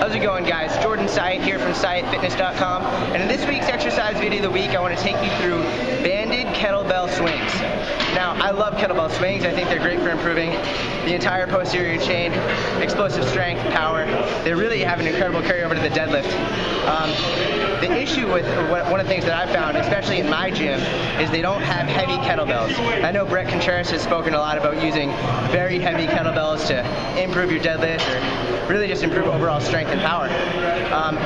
How's it going, guys? Jordan Syatt here from SyattFitness.com, and in this week's exercise video of the week I want to take you through banded kettlebell swings. Now, I love kettlebell swings. I think they're great for improving the entire posterior chain, explosive strength, power. They really have an incredible carryover to the deadlift. The issue with one of the things that I've found, especially in my gym, is they don't have heavy kettlebells. I know Brett Contreras has spoken a lot about using very heavy kettlebells to improve your deadlift or really just improve overall strength and power.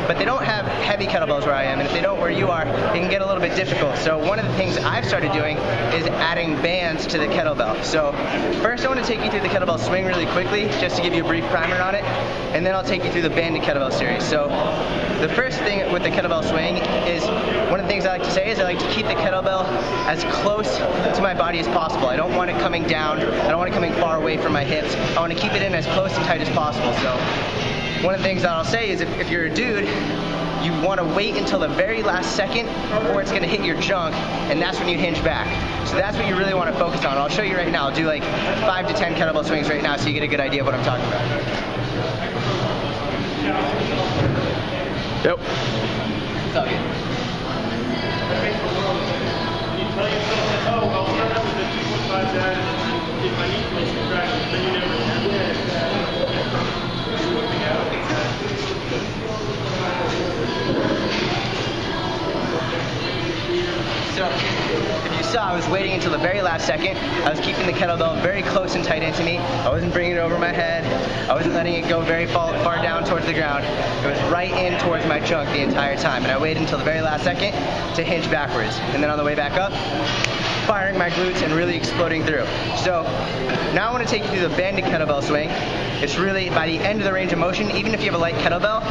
But they don't have heavy kettlebells where I am, and if they don't where you are, it can get a little bit difficult. So one of the things I've started doing is adding bands to the kettlebell. So first I want to take you through the kettlebell swing really quickly, just to give you a brief primer on it, and then I'll take you through the banded kettlebell series. So the first thing with the kettlebell swing is, one of the things I like to say is I like to keep the kettlebell as close to my body as possible. I don't want it coming down, I don't want it coming far away from my hips. I want to keep it in as close and tight as possible. So one of the things that I'll say is if you're a dude, you want to wait until the very last second or it's going to hit your junk, and that's when you hinge back. So that's what you really want to focus on. I'll show you right now. I'll do like 5 to 10 kettlebell swings right now so you get a good idea of what I'm talking about. Yep. It's all good. So, if you saw, I was waiting until the very last second. I was keeping the kettlebell very close and tight into me. I wasn't bringing it over my head. I wasn't letting it go very far down towards the ground. It was right in towards my junk the entire time. And I waited until the very last second to hinge backwards. And then on the way back up, firing my glutes and really exploding through. So now I want to take you through the banded kettlebell swing. It's really, by the end of the range of motion, even if you have a light kettlebell,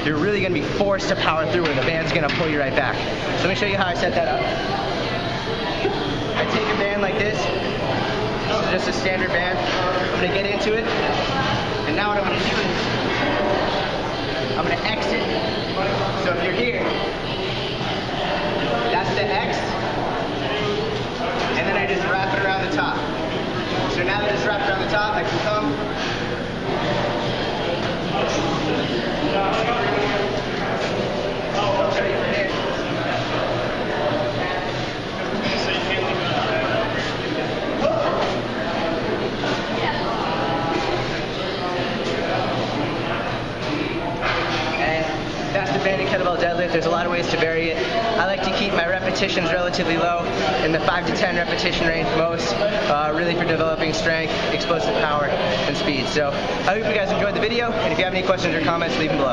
you're really going to be forced to power through and the band's going to pull you right back. So let me show you how I set that up. I take a band like this. This is just a standard band. I'm going to get into it. And now what I'm going to do is I'm going to exit. So if you're here, that's the X. And then I just wrap it around the top. So now that it's wrapped around the top, I can come. I'll show you from here. That's the banded kettlebell deadlift. There's a lot of ways to vary it. I like to keep my repetitions relatively low, in the 5 to 10 repetition range most, really for developing strength, explosive power, and speed. So I hope you guys enjoyed the video, and if you have any questions or comments, leave them below.